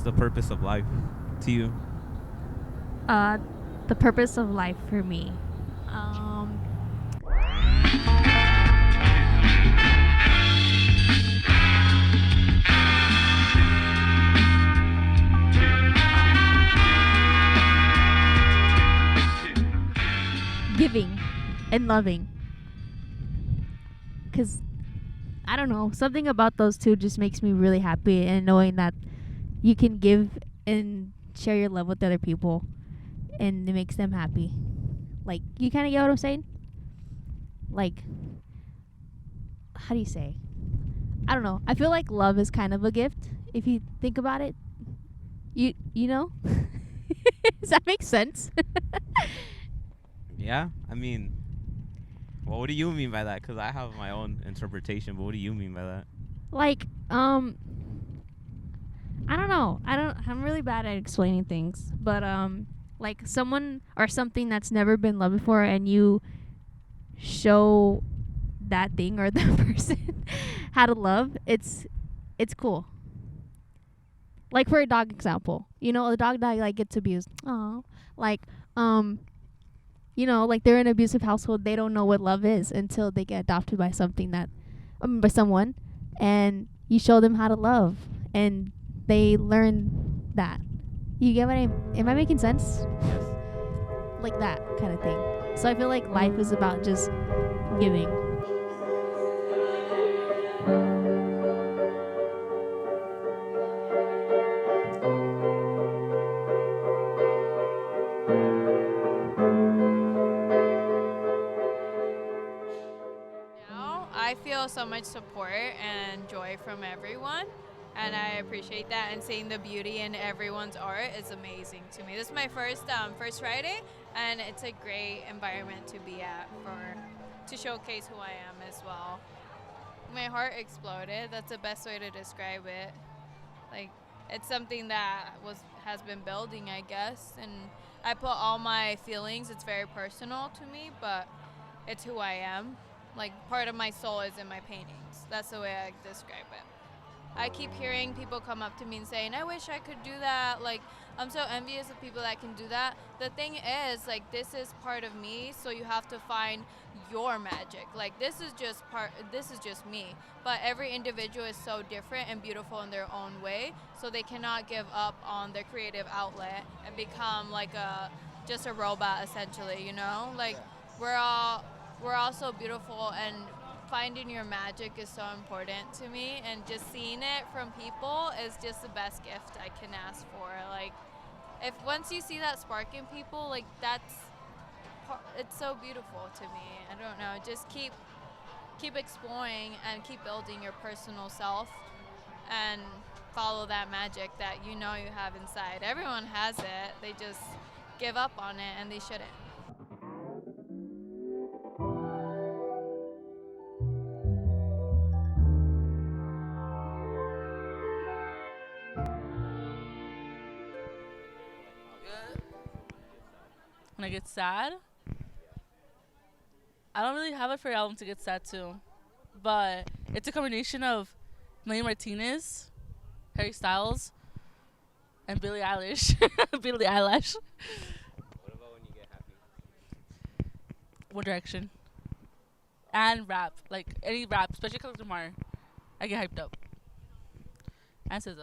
the purpose of life to you? The purpose of life for me. Um, Giving and loving. Because, I don't know, something about those two just makes me really happy, and knowing that you can give and share your love with other people and it makes them happy. Like, you kind of get what I'm saying? Like, how do you say? I don't know. I feel like love is kind of a gift if you think about it. You know? Does that make sense? Yeah, I mean, well, what do you mean by that? Because I have my own interpretation, but what do you mean by that? Like, I don't know. I'm really bad at explaining things, but like someone or something that's never been loved before, and you show that thing or that person how to love. It's cool. Like, for a dog example, you know, a dog that like gets abused. Oh, like you know, like they're in an abusive household. They don't know what love is until they get adopted by something that, by someone, and you show them how to love, and they learn that. You get what am I making sense? Yes. Like that kind of thing. So I feel like life is about just giving. Now I feel so much support and joy from everyone, and I appreciate that. And seeing the beauty in everyone's art is amazing to me. This is my first Friday, and it's a great environment to be at to showcase who I am as well. My heart exploded. That's the best way to describe it. Like, it's something that has been building, I guess, and I put all my feelings. It's very personal to me, but it's who I am. Like, part of my soul is in my paintings. That's the way I describe it. I keep hearing people come up to me and saying, I wish I could do that. Like, I'm so envious of people that can do that. The thing is, like, this is part of me, so you have to find your magic. Like, this is just me. But every individual is so different and beautiful in their own way, so they cannot give up on their creative outlet and become like just a robot, essentially, you know? Like, we're all so beautiful, and finding your magic is so important to me, and just seeing it from people is just the best gift I can ask for. Like, if once you see that spark in people, like, it's so beautiful to me. I don't know, just keep exploring and keep building your personal self and follow that magic that you know you have inside. Everyone has it, they just give up on it, and they shouldn't. When I get sad, I don't really have a favorite album to get sad to, but it's a combination of Melanie Martinez, Harry Styles, and Billie Eilish. Billie Eilish. What about when you get happy? One Direction. And rap, like any rap, especially Kendrick Lamar. I get hyped up. And SZA. What's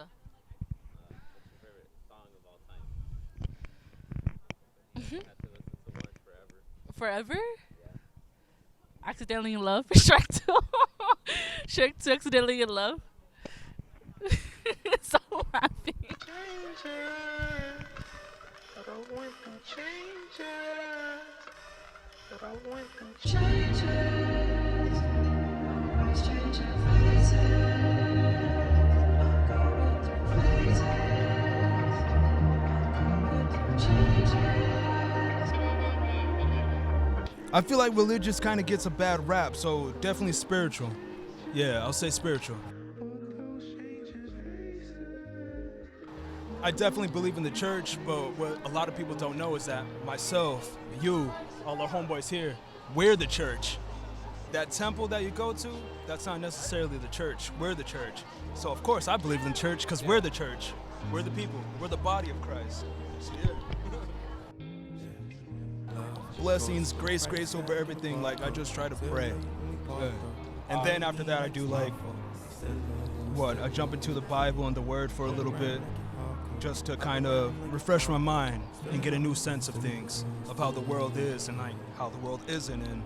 your favorite song of all time? You have to listen to one forever. Forever? Accidentally in Love. Shrek 2. Shrek 2, Accidentally in Love. So happy. I feel like religious kind of gets a bad rap, so definitely spiritual. Yeah, I'll say spiritual. I definitely believe in the church, but what a lot of people don't know is that myself, you, all our homeboys here, we're the church. That temple that you go to, that's not necessarily the church. We're the church. So of course I believe in church because we're the church. We're the people. We're the body of Christ. So, yeah. Blessings, grace over everything. Like, I just try to pray. And then after that, I do like, I jump into the Bible and the Word for a little bit, just to kind of refresh my mind and get a new sense of things, of how the world is and like how the world isn't. And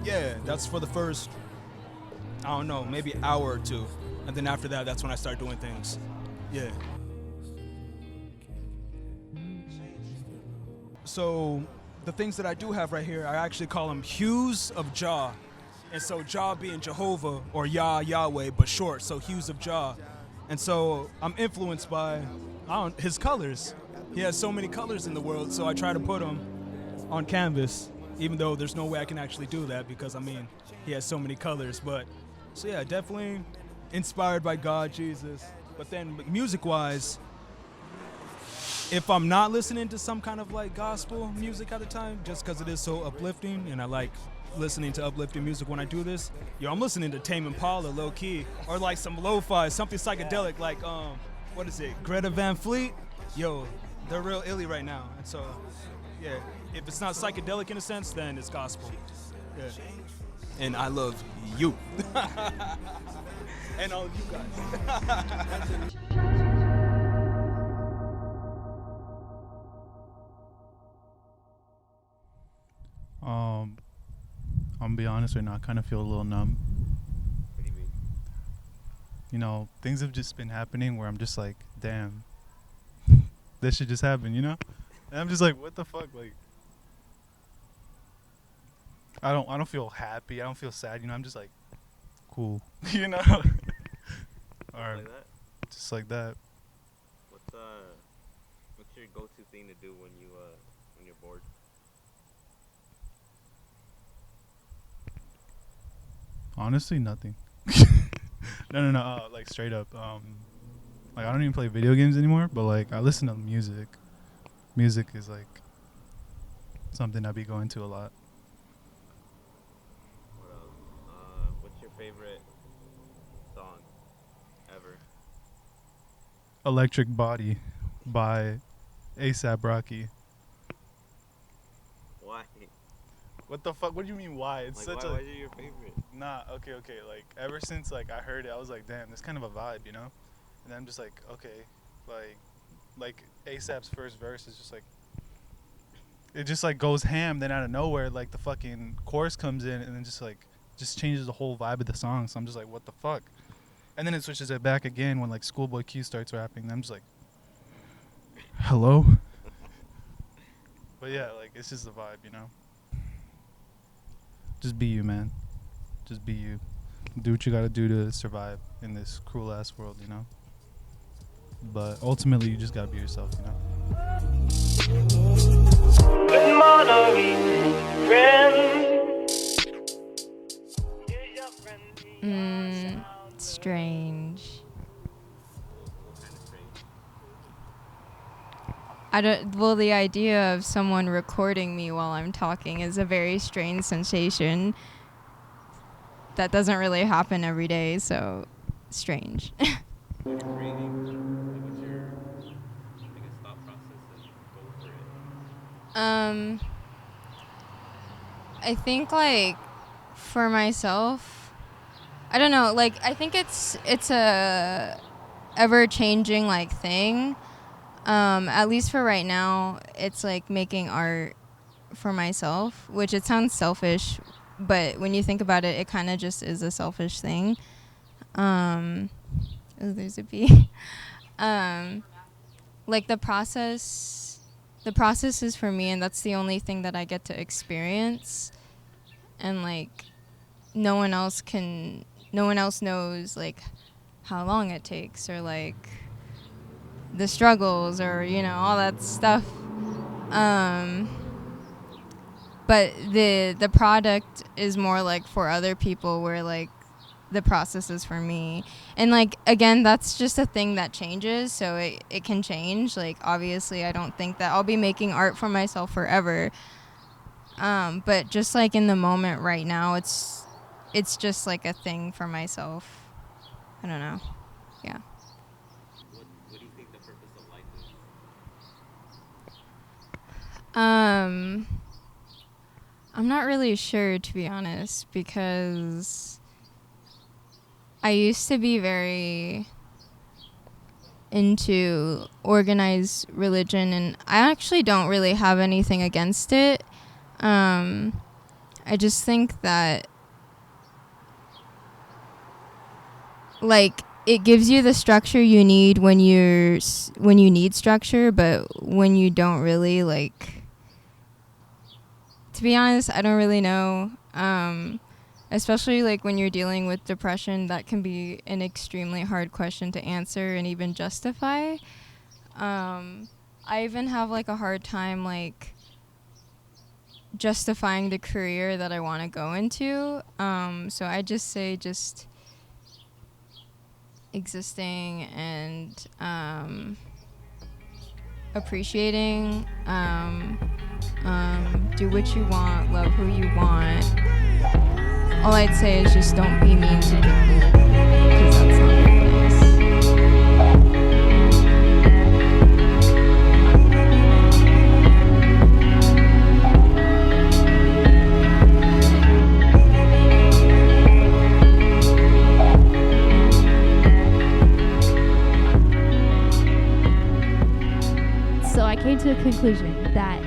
yeah, that's for the first, I don't know, maybe hour or two. And then after that, that's when I start doing things. Yeah. So the things that I do have right here, I actually call them hues of Jah. And so Jah being Jehovah or Yahweh, but short, so hues of Jah. And so I'm influenced by his colors. He has so many colors in the world, so I try to put them on canvas, even though there's no way I can actually do that because, I mean, he has so many colors. But, so yeah, definitely inspired by God, Jesus. But then music-wise, if I'm not listening to some kind of like gospel music at the time, just because it is so uplifting and I like listening to uplifting music when I do this, I'm listening to Tame Impala low key, or like some lo-fi, something psychedelic like what is it, Greta Van Fleet? They're real illy right now. And so yeah, if it's not psychedelic in a sense, then it's gospel. Yeah. And I love you. And all of you guys. I'm gonna be honest right now, I kind of feel a little numb. What do you mean? You know, things have just been happening where I'm just like, damn, this should just happen, you know? And I'm just like, what the fuck? Like, I don't feel happy. I don't feel sad. You know, I'm just like, cool. You know? Or Like that? just like that. What's your go-to thing to do when you're bored? Honestly, nothing. No. Like straight up. Like I don't even play video games anymore. But like I listen to music. Music is like something I be going to a lot. What else? What's your favorite song ever? Electric Body by A$AP Rocky. Why? What the fuck? What do you mean why? It's Like, such why a is it your favorite? Nah, okay. Like ever since like I heard it, I was like, damn, this kind of a vibe, you know? And I'm just like, okay, like A$AP's first verse is just like, it just like goes ham. Then out of nowhere, like the fucking chorus comes in, and then just changes the whole vibe of the song. So I'm just like, what the fuck? And then it switches it back again when like Schoolboy Q starts rapping. And I'm just like, hello. But yeah, like it's just the vibe, you know? Just be you, man. Just be you. Do what you gotta do to survive in this cruel ass world, you know? But ultimately, you just gotta be yourself, you know? Strange. Kind of strange. The idea of someone recording me while I'm talking is a very strange sensation. That doesn't really happen every day, so strange. When you're creating, like, what's your biggest thought process and goal for it? I think like for myself, I don't know, like I think it's a ever changing like thing. At least for right now, it's like making art for myself, which it sounds selfish, but when you think about it, it kind of just is a selfish thing. Oh, there's a bee. Like the process is for me, and that's the only thing that I get to experience. And like, no one else knows like how long it takes, or like the struggles, or all that stuff. But the product is more like for other people, where like the process is for me. And like, again, that's just a thing that changes, so it can change. Like, obviously I don't think that I'll be making art for myself forever, but just like in the moment right now, it's just like a thing for myself. I don't know. Yeah. What do you think the purpose I'm not really sure, to be honest, because I used to be very into organized religion, and I actually don't really have anything against it. I just think that, like, it gives you the structure you need when you need structure, but when you don't really, like, to be honest, I don't really know. Especially like when you're dealing with depression, that can be an extremely hard question to answer and even justify. I even have like a hard time like justifying the career that I want to go into. So I just say just existing and appreciating. Do what you want, love who you want. All I'd say is just don't be mean to people, because that's not very nice. So I came to a conclusion that,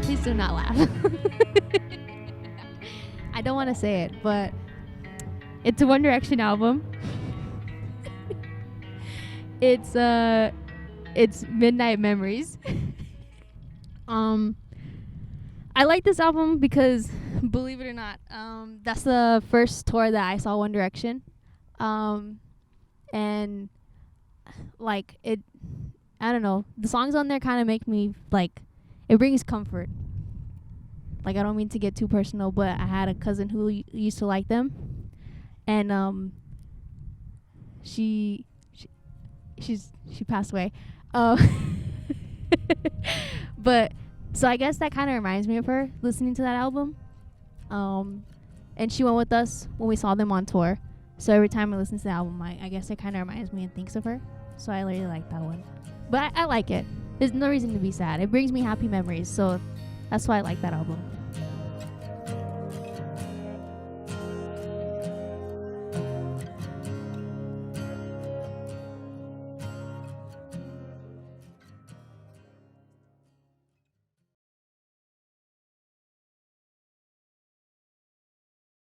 please do not laugh. I don't want to say it, but it's a One Direction album. It's Midnight Memories. I like this album because, believe it or not, that's the first tour that I saw One Direction. And like it, I don't know, the songs on there kind of make me like, it brings comfort. Like, I don't mean to get too personal, but I had a cousin who used to like them, and she passed away. But so I guess that kind of reminds me of her, listening to that album. And she went with us when we saw them on tour. So every time I listen to the album, I guess it kind of reminds me and thinks of her. So I really like that one. But I like it. There's no reason to be sad. It brings me happy memories. So that's why I like that album.